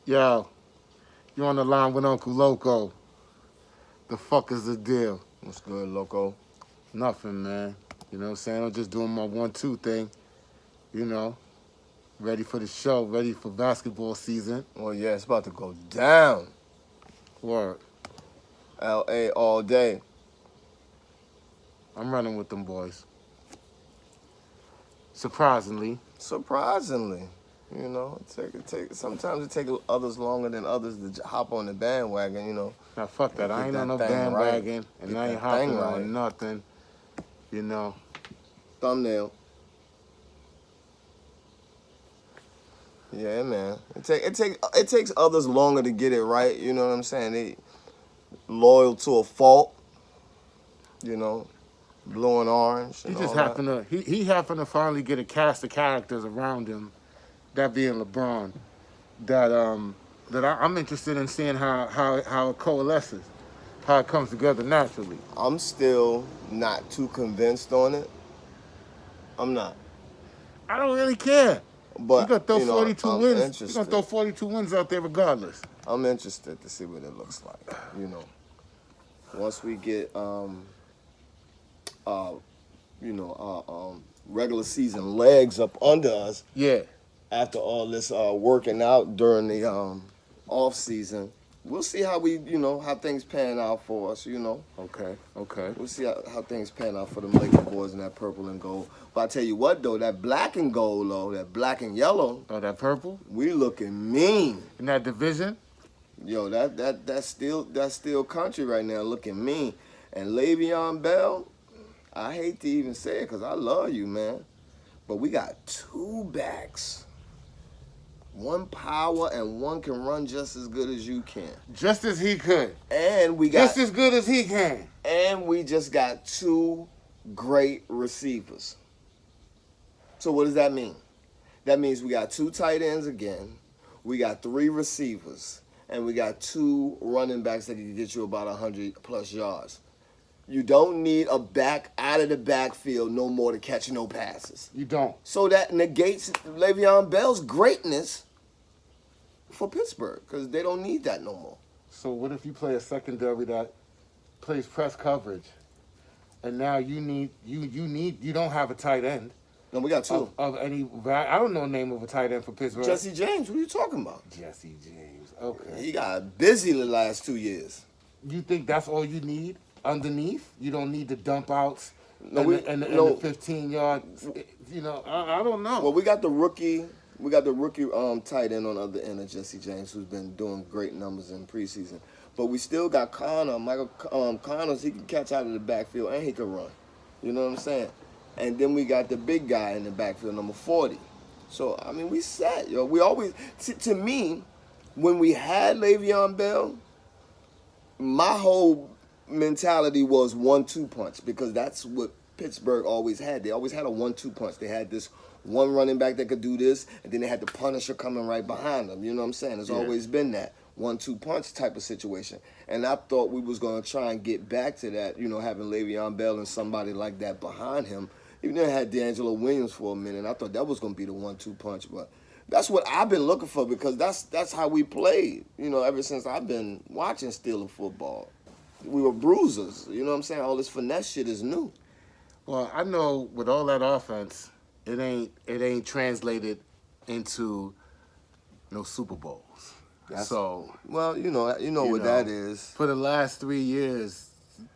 Yo, you on the line with Uncle Loco. The fuck is the deal? What's good, Loco? Nothing, man. You know what I'm saying? I'm just doing my 1-2 thing. You know, ready for the show, ready for basketball season. Well, yeah, it's about to go down. Word. L.A. all day. I'm running with them boys. Surprisingly. Surprisingly, you know, sometimes it takes others longer than others to hop on the bandwagon, you know. Now, fuck that. I Get ain't on that no thing bandwagon, right. and Get I ain't that hopping thing right. on nothing. You know. Thumbnail. Yeah, man. It takes others longer to get it right. You know what I'm saying? They loyal to a fault. You know, blue and orange. He And just all that. happened to he happened to finally get a cast of characters around him, that being LeBron, I'm interested in seeing how it coalesces, how it comes together naturally. I'm still not too convinced on it. I'm not, I don't really care. He but gonna throw you know, 42 I'm wins. He gonna interested. throw 42 wins out there regardless. I'm interested to see what it looks like. You know, once we get uh, regular season legs up under us Yeah. after all this working out during the off season, we'll see how how things pan out for us. You know, Okay. Okay. we'll see how things pan out for them Laker boys in that purple and gold. But I tell you what, though, that black and gold, though, that black and yellow, Oh, that purple we looking mean. in that division. Yo, that's still country right now, looking mean. And Le'Veon Bell, I hate to even say it because I love you, man, but we got two backs. One power and one can run just as good as you can. Just as he could. And we Just got as good as he can. and we just got two great receivers. So what does that mean? That means we got two tight ends again. We got three receivers. And we got two running backs that can get you about 100 plus yards. You don't need a back out of the backfield no more to catch no passes. You don't. So that negates Le'Veon Bell's greatness for Pittsburgh because they don't need that no more. So what if you play a secondary that plays press coverage, and now you don't have a tight end No, we got two. of any. I don't know the name of a tight end for Pittsburgh. Jesse James, what are you talking about? Jesse James. Okay. He got busy the last 2 years. You think that's all you need underneath? You don't need the dump outs No, and the 15 yard. You know, I don't know. Well, we got the rookie tight end on the other end of Jesse James, who's been doing great numbers in preseason. But we still got Michael Connors. He can catch out of the backfield and he can run. You know what I'm saying? And then we got the big guy in the backfield, number 40. So I mean, we set, yo. We always, to me, when we had Le'Veon Bell, my whole mentality was 1-2 punch because that's what Pittsburgh always had. They always had a 1-2 punch. They had this one running back that could do this, and then they had the Punisher coming right behind them. You know what I'm saying? It's always been that 1-2 punch type of situation. And I thought we was going to try and get back to that, you know, having Le'Veon Bell and somebody like that behind him. Even though I had D'Angelo Williams for a minute, I thought that was going to be the 1-2 punch, but that's what I've been looking for because that's how we played, you know, ever since I've been watching Steeler football. We were bruisers, you know what I'm saying? All this finesse shit is new. Well, I know with all that offense, it ain't translated into no Super Bowls. So well, you know what that is. For the last 3 years,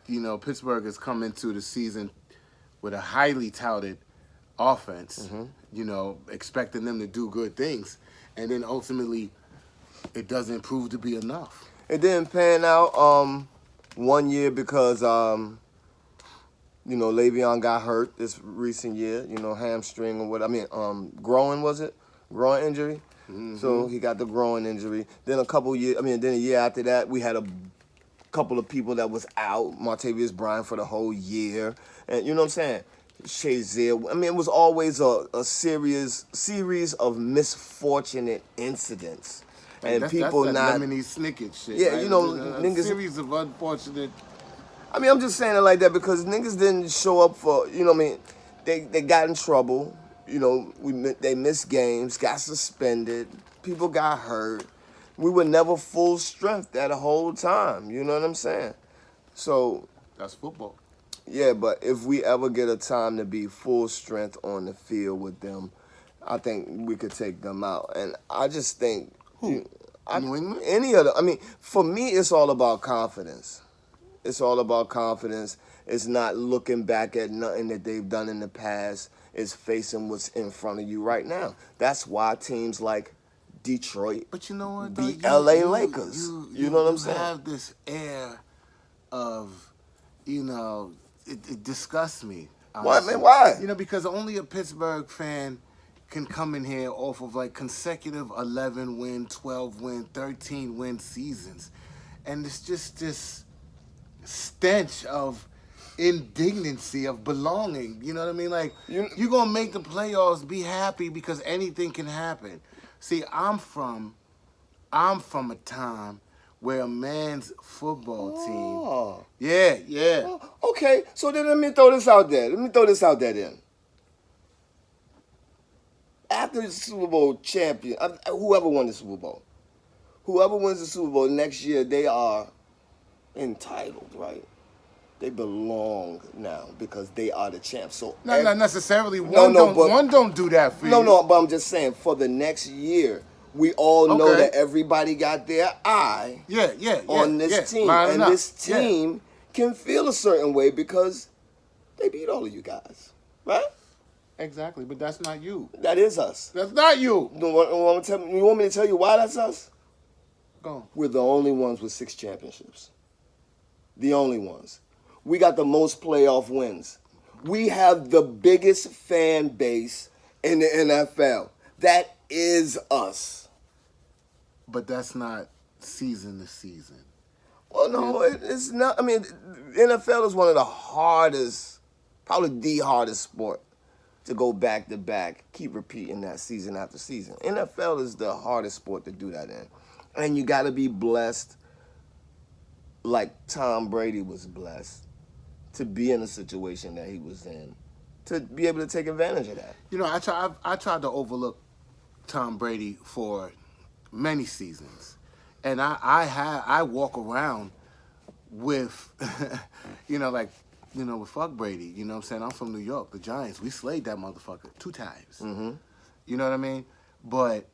you know, Pittsburgh has come into the season with a highly touted offense, you know, expecting them to do good things. And then ultimately, it doesn't prove to be enough. It didn't pan out 1 year because, you know, Le'Veon got hurt this recent year, you know, hamstring or what. I mean, groin, was it? Groin injury. So he got the groin injury. Then then a year after that, we had a couple of people that was out. Martavius Bryant for the whole year. And you know what I'm saying? Shazier. I mean, it was always a series of misfortunate incidents. And that's people that not lemony snicket shit. Yeah, right? you know, a niggas. series of unfortunate. I mean, I'm just saying it like that because niggas didn't show up for, you know what I mean? They got in trouble. You know, they missed games, got suspended. People got hurt. We were never full strength that whole time. You know what I'm saying? So, That's football. yeah, but if we ever get a time to be full strength on the field with them, I think we could take them out. And I just think Who? New England? any other. I mean, for me, it's all about confidence. It's all about confidence. It's not looking back at nothing that they've done in the past. It's facing what's in front of you right now. That's why teams like Detroit But you know what? beat though? LA Lakers. You know what I'm saying? You have this air of, it disgusts me. Why, honestly. man? Why? Because only a Pittsburgh fan can come in here off of like consecutive 11 win, 12 win, 13 win seasons. And it's just this stench of indignancy of belonging. You know what I mean? Like, you're going to make the playoffs, be happy because anything can happen. See, I'm from a time where a man's football team. Yeah. Oh, okay, so then let me throw this out there. Then. After the Super Bowl champion, whoever won the Super Bowl, whoever wins the Super Bowl next year, they are entitled, right? They belong now because they are the champs. So Not necessarily. One don't do that for you. No, but I'm just saying for the next year, we all know Okay. that everybody got their eye on this team. Lining And up. this team can feel a certain way because they beat all of you guys, right? Exactly, but that's not you. That is us. That's not you. You want me to tell you why that's us? Go on. We're the only ones with 6 championships. The only ones. We got the most playoff wins. We have the biggest fan base in the NFL. That is us. But that's not season to season. Well, no, it's not. I mean, the NFL is one of the hardest, probably the hardest sport to go back to back, keep repeating that season after season. NFL is the hardest sport to do that in. And you got to be blessed, like Tom Brady was blessed, to be in a situation that he was in, to be able to take advantage of that. I tried to overlook Tom Brady for many seasons, and I walk around with, with fuck Brady. You know what I'm saying? I'm from New York, the Giants. We slayed that motherfucker 2 times. Mm-hmm. You know what I mean? But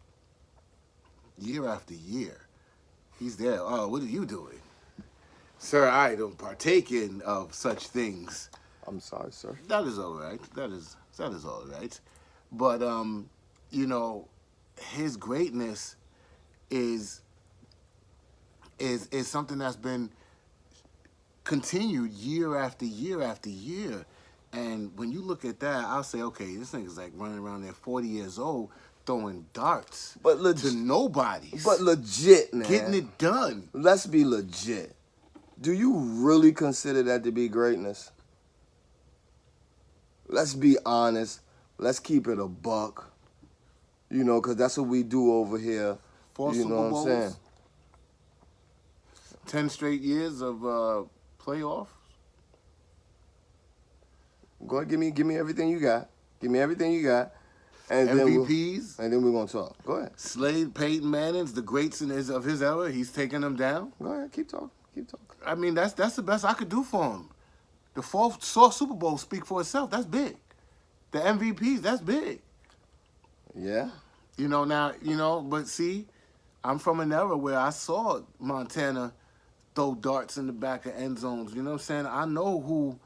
year after year, he's there. Oh, what are you doing? Sir, I don't partake in of such things. I'm sorry, sir. That is all right. That is all right. But his greatness is something that's been continued year after year after year. And when you look at that, I'll say, okay, this nigga's like running around there 40 years old throwing darts to nobody. But legit, man. Getting it done. Let's be legit. Do you really consider that to be greatness? Let's be honest. Let's keep it a buck. Because that's what we do over here. 4 you Super know Bowls, what I'm saying? 10 straight years of playoffs. Go ahead, give me everything you got. Give me everything you got. And MVPs. Then we're going to talk. Go ahead. Slade, Peyton Manning's the greats of his era. He's taking them down. Go ahead. Keep talking. I mean, that's the best I could do for him. The 4th Super Bowl speak for itself. That's big. The MVPs, that's big. Yeah. But see, I'm from an era where I saw Montana throw darts in the back of end zones. You know what I'm saying? I know who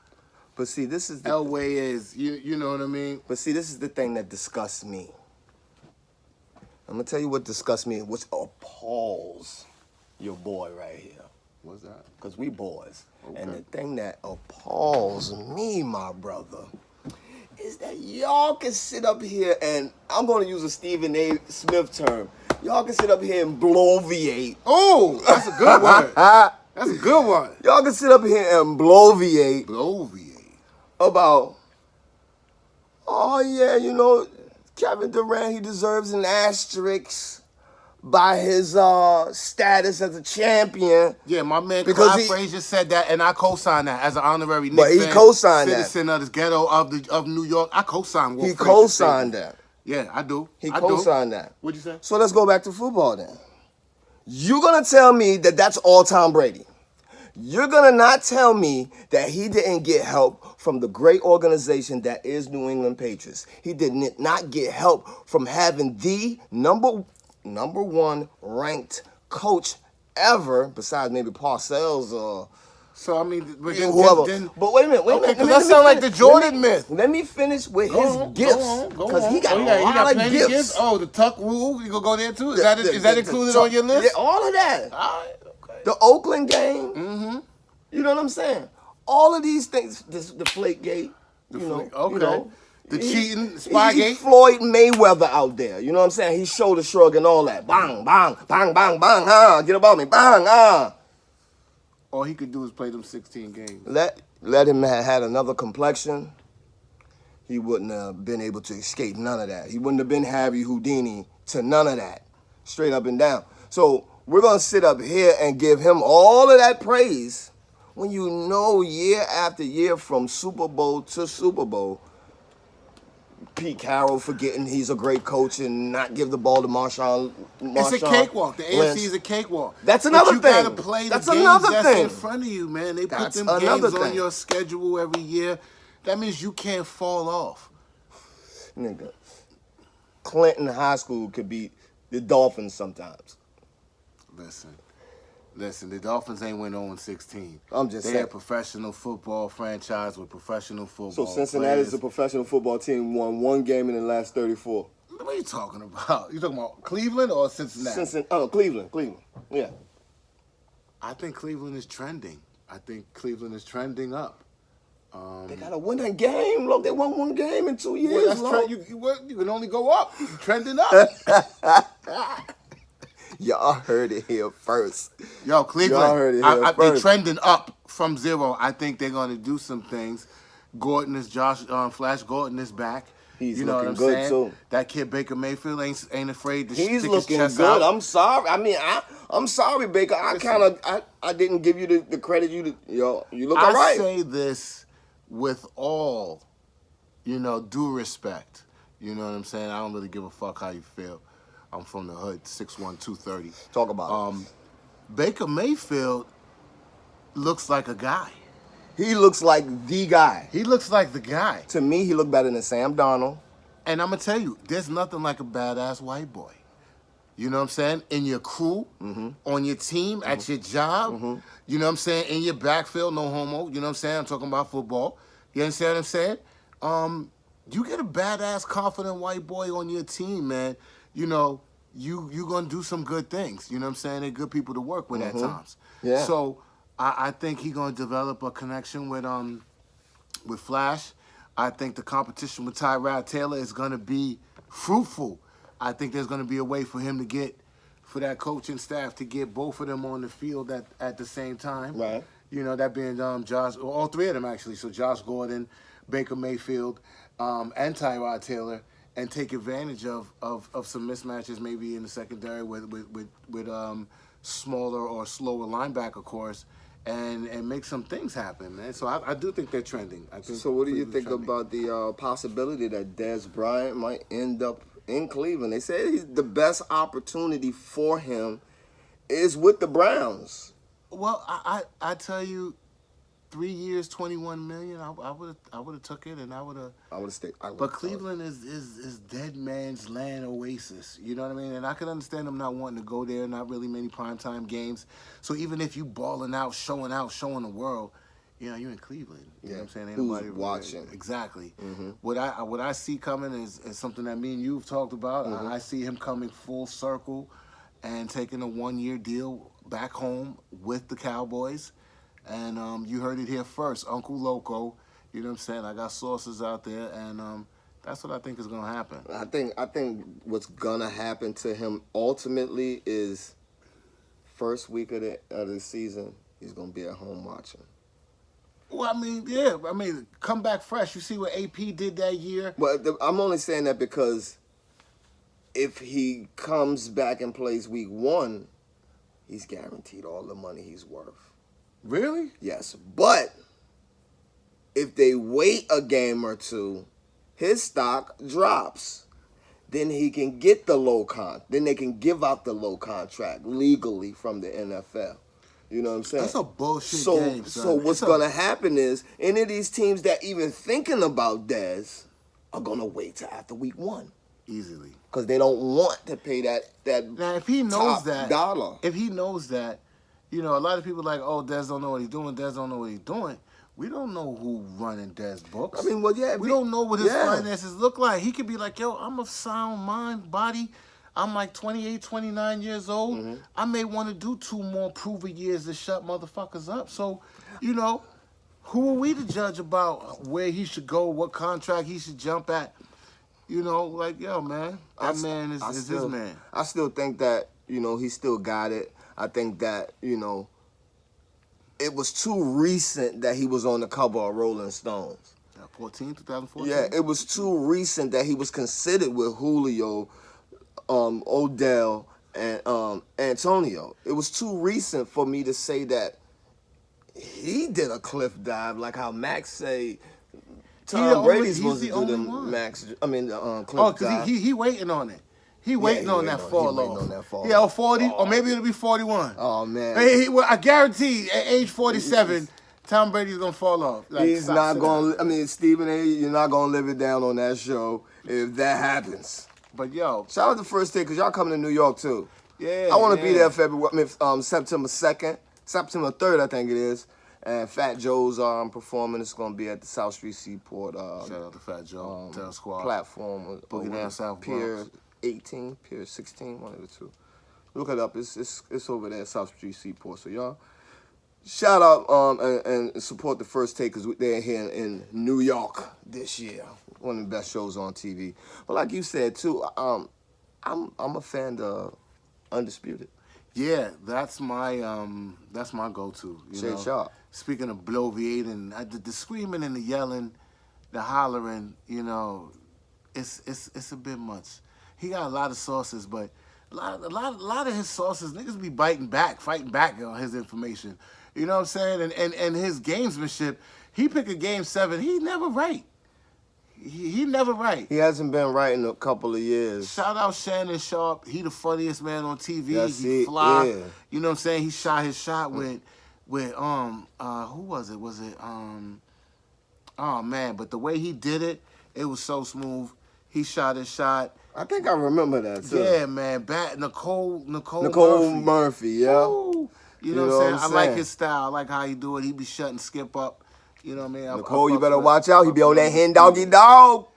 But see, this is Elway is. You know what I mean? But see, this is the thing that disgusts me. I'm going to tell you what disgusts me, what appalls your boy right here. What's that? Because we boys. Okay. And the thing that appalls me, my brother, is that y'all can sit up here and, I'm going to use a Stephen A. Smith term, y'all can sit up here and bloviate. Oh, that's a good word. That's a good one. Y'all can sit up here and bloviate about, oh yeah, Kevin Durant, he deserves an asterisk by his status as a champion. Yeah, my man Because Clyde Frazier said that, and I co-signed that as an honorary Knicks But he fan, co-signed that. citizen of this ghetto of New York. I co-signed what He Frazier co-signed said. that. Yeah, I do. He I co-signed do. that. What'd you say? So let's go back to football then. You're going to tell me that that's all Tom Brady. You're going to not tell me that he didn't get help from the great organization that is New England Patriots. He did not get help from having the number one ranked coach ever, besides maybe Parcells or So I mean, but whoever. But wait a minute. Okay, because that sounds like the Jordan myth. Let me finish with his gifts, because he got a he got lot of plenty gifts. Oh, the tuck rule. You gonna go there too? Is that included on your list? Yeah, all of that. All right. Okay. The Oakland game. Mm-hmm. You know what I'm saying? All of these things. The Flake Gate. Okay. The cheating, Spygate. Floyd Mayweather out there. You know what I'm saying? He shoulder shrug and all that. Bang, bang, bang, bang, bang. Get about me. Bang, All he could do is play them 16 games. Let him have had another complexion. He wouldn't have been able to escape none of that. He wouldn't have been Harry Houdini to none of that. Straight up and down. So we're going to sit up here and give him all of that praise when you know year after year from Super Bowl to Super Bowl, Pete Carroll forgetting he's a great coach and not give the ball to Marshawn. It's a cakewalk. The AFC is a cakewalk. That's another thing. You got to play the games that's in front of you, man. They put them games on your schedule every year. That means you can't fall off. Nigga, Clinton High School could beat the Dolphins sometimes. Listen, the Dolphins ain't win 0-16. I'm just saying. They're a professional football franchise with professional football. So Cincinnati's a professional football team, won one game in the last 34. What are you talking about? You talking about Cleveland or Cincinnati? Cleveland. Yeah. I think Cleveland is trending. I think Cleveland is trending up. They got to win that game. Look, they won one game in 2 years. Well, you can only go up. You're trending up. Y'all heard it here first. Yo, Cleveland, Y'all heard it here first. They're trending up from 0. I think they're going to do some things. Flash Gordon is back. He's you know looking what I'm good, saying? too. That kid Baker Mayfield ain't afraid to He's stick looking his chest good. out. I'm sorry. I mean, I'm sorry, Baker. I didn't give you the credit you look all right. I say this with all, due respect. You know what I'm saying? I don't really give a fuck how you feel. I'm from the hood, 6'1", 230. Talk about it. Baker Mayfield looks like a guy. He looks like the guy. He looks like the guy. To me, he looked better than Sam Darnold. And I'm going to tell you, there's nothing like a badass white boy. You know what I'm saying? In your crew, on your team, at your job. You know what I'm saying? In your backfield, no homo. You know what I'm saying? I'm talking about football. You understand what I'm saying? You get a badass, confident white boy on your team, man. You're going to do some good things. You know what I'm saying? They're good people to work with at times. Yeah. So I think he's going to develop a connection with Flash. I think the competition with Tyrod Taylor is going to be fruitful. I think there's going to be a way for him for that coaching staff to get both of them on the field at the same time. Right. That being all three of them actually. So Josh Gordon, Baker Mayfield, and Tyrod Taylor, and take advantage of some mismatches maybe in the secondary with smaller or slower linebacker course, and make some things happen, man. So I do think they're trending. So what do you think about the possibility that Dez Bryant might end up in Cleveland? They say the best opportunity for him is with the Browns. Well, I tell you, 3 years, $21 million. I would have took it, and I would have stayed. But Cleveland is dead man's land oasis. You know what I mean? And I can understand them not wanting to go there. Not really many primetime games. So even if you balling out, showing the world, you're in Cleveland. You know what I'm saying? Ain't Who's nobody watching? Exactly. What I see coming is something that me and you've talked about. I see him coming full circle and taking a 1-year deal back home with the Cowboys. And you heard it here first, Uncle Loco. You know what I'm saying? I got sources out there, and that's what I think is gonna happen. I think what's gonna happen to him ultimately is first week of the season, he's gonna be at home watching. Well, I mean, yeah. I mean, come back fresh. You see what AP did that year? Well, I'm only saying that because if he comes back and plays week 1, he's guaranteed all the money he's worth. Really? Yes, but if they wait a game or two, his stock drops. then he can get the then they can give out the low contract legally from the NFL. You know what I'm saying? That's a bullshit so, game, son. So what's going to happen is any of these teams that even thinking about Dez are going to wait till after week 1. Easily. Because they don't want to pay that now, if he knows that dollar. If he knows that, a lot of people are like, oh, Dez don't know what he's doing. Dez don't know what he's doing. We don't know who running Dez books. I mean, well, yeah. We don't know what his finances look like. He could be like, yo, I'm of sound mind, body. I'm like 28, 29 years old. Mm-hmm. I may want to do 2 more proven years to shut motherfuckers up. So, who are we to judge about where he should go, what contract he should jump at? Like, yo, man, that man is his man. I still think that, he still got it. I think that, it was too recent that he was on the cover of Rolling Stones. 2014? Yeah, it was too recent that he was considered with Julio, Odell, and Antonio. It was too recent for me to say that he did a cliff dive like how Max say Tom Brady's supposed to do the cliff dive. Because he waiting on it. He waiting on that fall off. Yeah, 40, or maybe it'll be 41. Oh, man. I guarantee at age 47, Tom Brady's going to fall off. Like, he's not going to, Stephen A., you're not going to live it down on that show if that happens. But, yo. Shout out to First Take, because y'all coming to New York, too. Yeah. I want to be there September 2nd, September 3rd, I think it is. And Fat Joe's performing. It's going to be at the South Street Seaport. Shout out to Fat Joe, Terror Squad. Platform. Boogie down South Pier Bronx. 18, Pier 16, one of the two. Look it up. It's over there at South Street Seaport. So y'all shout out and support the First Take because they're here in New York this year. One of the best shows on TV. But like you said too, I'm a fan of Undisputed. Yeah, that's my go-to. Shay Sharp. Speaking of bloviating, the screaming and the yelling, the hollering, it's a bit much. He got a lot of sources, but a lot of his sources, niggas be fighting back on his information. You know what I'm saying? And his gamesmanship, he pick a game 7, he never right. He never right. He hasn't been right in a couple of years. Shout out Shannon Sharp. He the funniest man on TV. That's he fly. Yeah. You know what I'm saying? He shot his shot with who was it? Was it oh man, but the way he did it, it was so smooth. He shot his shot. I think I remember that too. Yeah, man. Nicole Murphy, yeah. Woo. You know what I'm saying? I like his style. I like how he do it. He be shutting Skip up. You know what I mean? Nicole, you better watch out. He be on that hen doggy dog.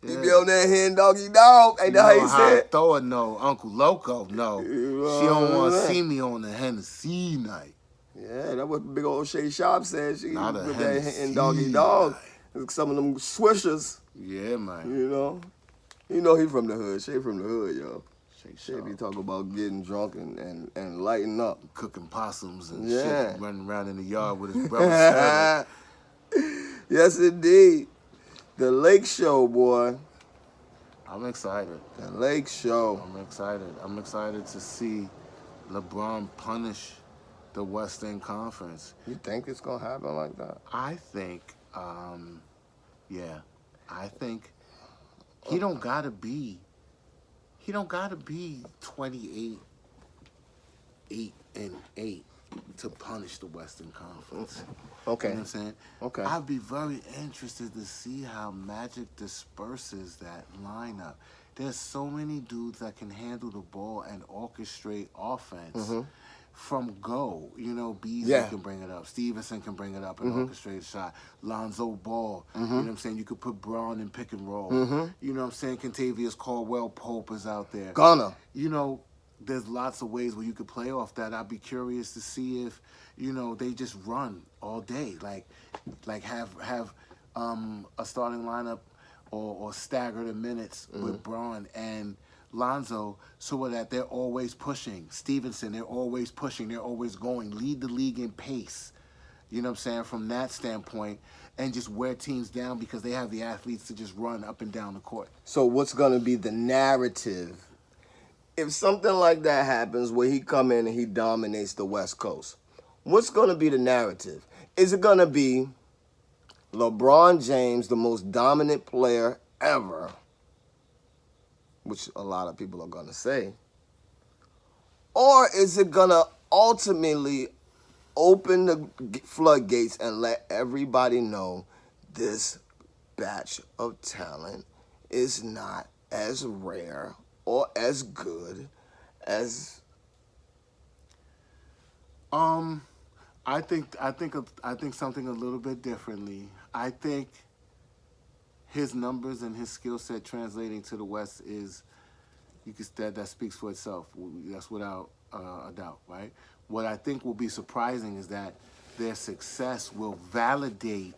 Yeah. He be on that hen doggy dog. Ain't that how you said? Throw no. Uncle Loco, no. She don't want to see me on the H.N.I.C night. Yeah, that's what big old Shay Sharp said. She Not put that hen doggy dog. Some of them swishers. Yeah, man. You know he from the hood. Shay from the hood, yo. Shay be talking about getting drunk and lighting up. Cooking possums and shit. Running around in the yard with his brother. Yes, indeed. The Lake Show, boy. I'm excited. The Lake Show. I'm excited. I'm excited to see LeBron punish the Western Conference. You think it's going to happen like that? I think, yeah. I think he don't got to be 28, 8-8 to punish the Western Conference. Okay. You know what I'm saying? Okay. I'd be very interested to see how Magic disperses that lineup. There's so many dudes that can handle the ball and orchestrate offense from go. Beasley can bring it up. Stevenson can bring it up and orchestrate a shot. Lonzo Ball. You know what I'm saying? You could put Braun in pick and roll. You know what I'm saying? Contavious Caldwell Pope is out there. Gunner. There's lots of ways where you could play off that. I'd be curious to see if, they just run all day. Like have a starting lineup or stagger the minutes with Braun and Lonzo so that they're always pushing. Stevenson, they're always pushing. They're always going. Lead the league in pace. You know what I'm saying? From that standpoint. And just wear teams down because they have the athletes to just run up and down the court. So what's going to be the narrative? If something like that happens where he come in and he dominates the West Coast, what's going to be the narrative? Is it going to be LeBron James, the most dominant player ever, which a lot of people are going to say, or is it going to ultimately open the floodgates and let everybody know this batch of talent is not as rare or as good as I think something a little bit differently. I think his numbers and his skill set translating to the West is that speaks for itself. That's without a doubt, right? What I think will be surprising is that their success will validate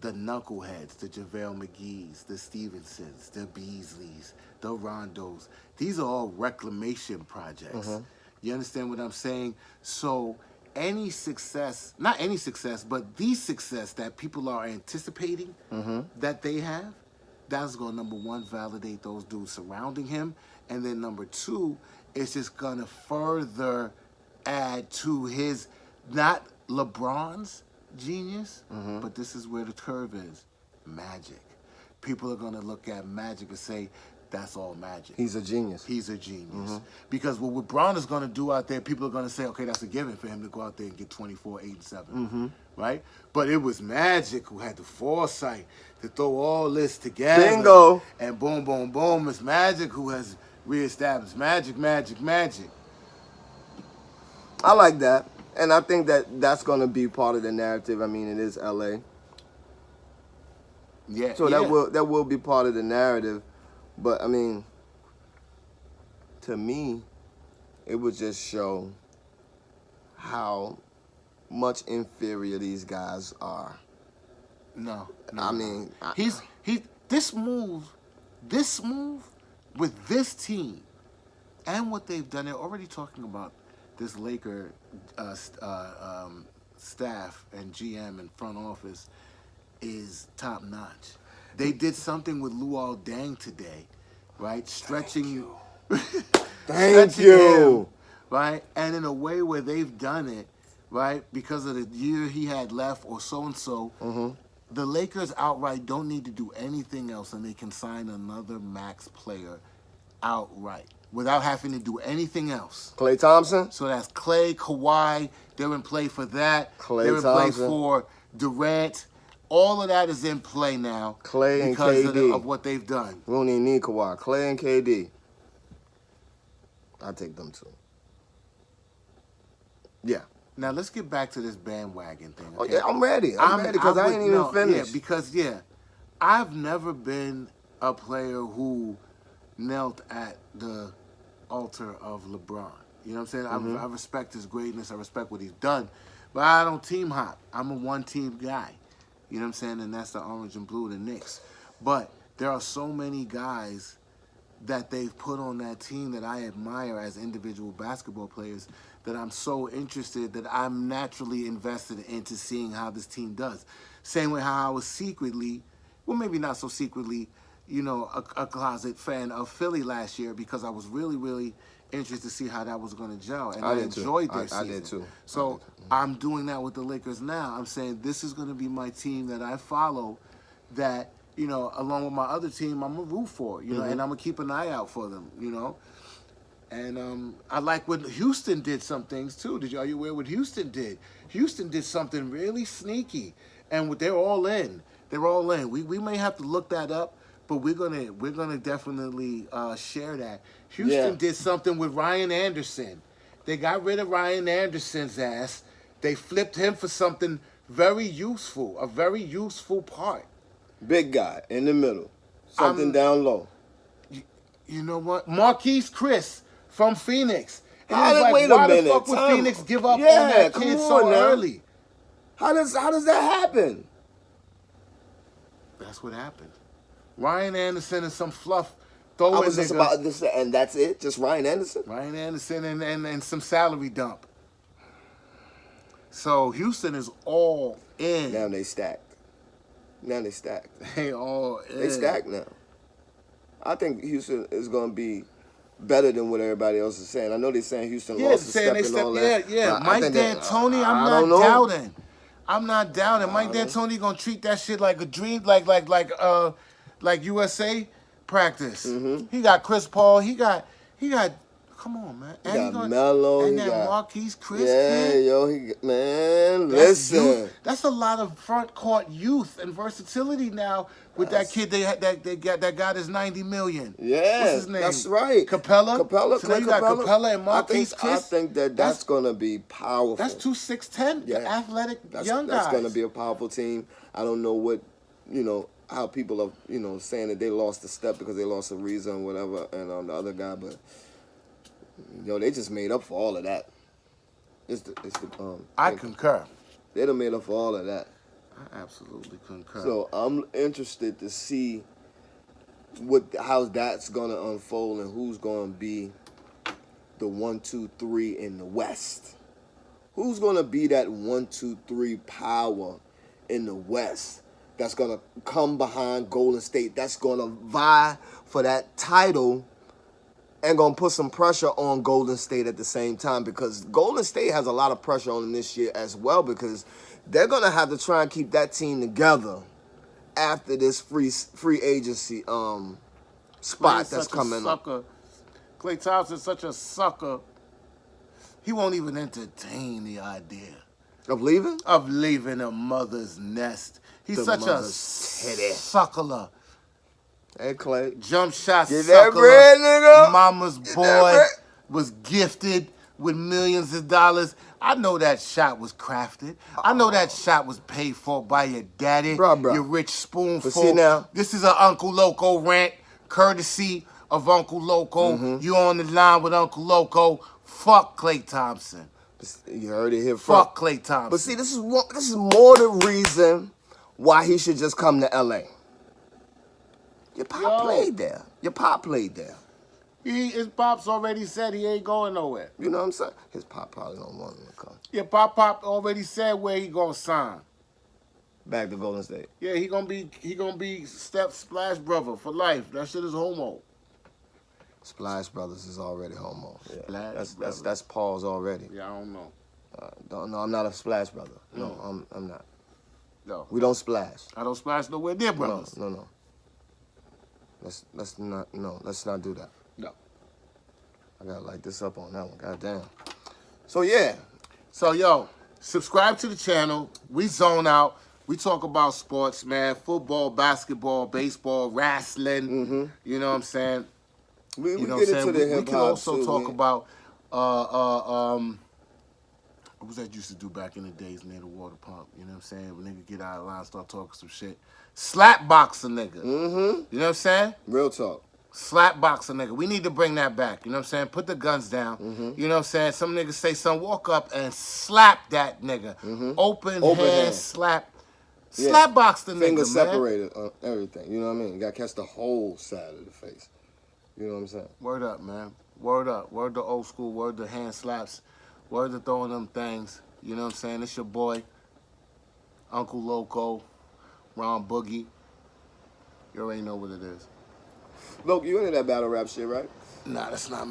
the knuckleheads, the JaVale McGee's, the Stevensons, the Beasleys, the Rondos. These are all reclamation projects. You understand what I'm saying? So any success, not any success, but the success that people are anticipating that they have, that's going to, number one, validate those dudes surrounding him. And then number two, it's just going to further add to his, not LeBron's genius, but this is where the curve is. Magic. People are going to look at Magic and say, that's all Magic. he's a genius. He's a genius. Because what LeBron is going to do out there, people are going to say, okay, that's a given for him to go out there and get 24, 8, and 7. Right? But it was Magic who had the foresight to throw all this together. Bingo. And boom, boom, boom. It's Magic who has reestablished Magic. I like that. And I think that that's going to be part of the narrative. I mean, it is LA. Yeah. So that will be part of the narrative. But I mean, to me, it would just show how much inferior these guys are. No. I mean, this move with this team and what they've done. They're already talking about this Laker staff and GM and front office is top notch. They did something with Luol Deng today, right? Stretching Thank you. him, right? And in a way where they've done it, right? Because of the year he had left or so-and-so, the Lakers outright don't need to do anything else, and they can sign another max player outright without having to do anything else. Klay Thompson? So that's Clay, Kawhi. They're in play for that. Klay They're in Thompson. play for Durant. All of that is in play now. Klay and because KD. of what they've done. We don't even need Kawhi. Klay and KD. I'll take them too. Yeah. Now let's get back to this bandwagon thing. Oh, Okay? yeah, I'm ready. I'm ready because I ain't even finished. Yeah, because I've never been a player who knelt at the altar of LeBron. You know what I'm saying? I respect his greatness. I respect what he's done. But I don't team hop. I'm a one-team guy. You know what I'm saying? And that's the orange and blue, the Knicks. But there are so many guys that they've put on that team that I admire as individual basketball players that I'm so interested that I'm naturally invested into seeing how this team does. Same way how I was secretly, well, maybe not so secretly, a closet fan of Philly last year because I was really, really interested to see how that was going to gel. And I enjoyed their season. I did too. So I'm doing that with the Lakers now. I'm saying this is going to be my team that I follow that, along with my other team, I'm going to root for, and I'm going to keep an eye out for them, And I like when Houston did some things too. Are you aware what Houston did? Houston did something really sneaky, and they're all in. They're all in. We may have to look that up, but we're gonna definitely share that. Houston did something with Ryan Anderson. They got rid of Ryan Anderson's ass. They flipped him for something very useful, a very useful part. Big guy in the middle, something down low. You know what? Marquise Chris from Phoenix. And Wait a why minute. the fuck would Phoenix give up on that kid so early? How does that happen? That's what happened. Ryan Anderson and some fluff throwing I was just about this, and that's it? Just Ryan Anderson? Ryan Anderson and some salary dump. So Houston is all in. Now they stacked. They all in. They stacked now. I think Houston is going to be better than what everybody else is saying. I know they're saying Houston lost a step and all that. Yeah. Mike D'Antoni, I'm not doubting. Mike D'Antoni gonna treat that shit like a dream, like USA, practice. Mhm. He got Chris Paul. He got. Come on, man. He And got Melo. and He that got Marquise Chris yeah, kid. yo. Man, That's listen. youth. That's a lot of front court youth and versatility now with that kid that got his $90 million. Yeah, What's his name? that's right. Capella. Capella. So now Clint you got Capella. Capella and Marquise I Chris. think that's gonna be powerful. That's 2 6'10", Yeah. athletic young guys. That's gonna be a powerful team. I don't know what how people are saying that they lost a step because they lost Ariza and whatever and the other guy, but they just made up for all of that. I concur. They done made up for all of that. I absolutely concur. So I'm interested to see how that's gonna unfold and who's gonna be the 1, 2, 3 in the West. Who's gonna be that 1, 2, 3 power in the West that's gonna come behind Golden State? That's gonna vie for that title and gonna put some pressure on Golden State at the same time, because Golden State has a lot of pressure on them this year as well, because they're gonna have to try and keep that team together after this free agency spot that's coming up. Klay Thompson's such a sucker. He won't even entertain the idea Of leaving? of leaving a mother's nest. He's The such a mother's titty. suckler. Hey, Clay. Jump shot Get that suckler. bread, nigga. Mama's Get that boy bread. was gifted with millions of dollars. I know that shot was crafted. I know that shot was paid for by your daddy, Bruh. your rich spoonful. But see now- This is an Uncle Loco rant, courtesy of Uncle Loco. Mm-hmm. You on the line with Uncle Loco. Fuck Klay Thompson. You heard it here first. Fuck Klay Thompson. But see, this is more the reason why he should just come to L.A. Your pop played there. Your pop played there. His pops already said he ain't going nowhere. You know what I'm saying? His pop probably don't want him to come Your pop already said where he gonna sign. back to Golden State. Yeah, he gonna be Step Splash Brother for life. That shit is homo. Splash Brothers is already homo. Yeah. Splash Brothers. That's Paul's already. Yeah, I don't know. No, I'm not a Splash Brother. No, I'm not. No, We don't splash. I don't splash nowhere near brothers. No. Let's not do that. No. I gotta light this up on that one. Goddamn. So yeah. So yo, subscribe to the channel. We zone out. We talk about sports, man. Football, basketball, baseball, wrestling. Mm-hmm. You know what I'm saying? We You know get what I'm into saying? the We hip can hop also too. talk about what was that used to do back in the days near the water pump? You know what I'm saying? When nigga get out of line, start talking some shit. Slap box a nigga. Mm-hmm. You know what I'm saying? Real talk. Slap box a nigga. We need to bring that back. You know what I'm saying? Put the guns down. Mm-hmm. You know what I'm saying? Some niggas say, son, walk up and slap that nigga. Mm-hmm. Open Open hand hand. slap. Yeah. Slap box the nigga, Fingers man. separated, everything. You know what I mean? You gotta catch the whole side of the face. You know what I'm saying? Word up, man. Word up. Word to old school. Word to hand slaps. Word to throwing them things. You know what I'm saying? It's your boy, Uncle Loco, Ron Boogie. You already know what it is. Look, you into that battle rap shit, right? Nah, that's not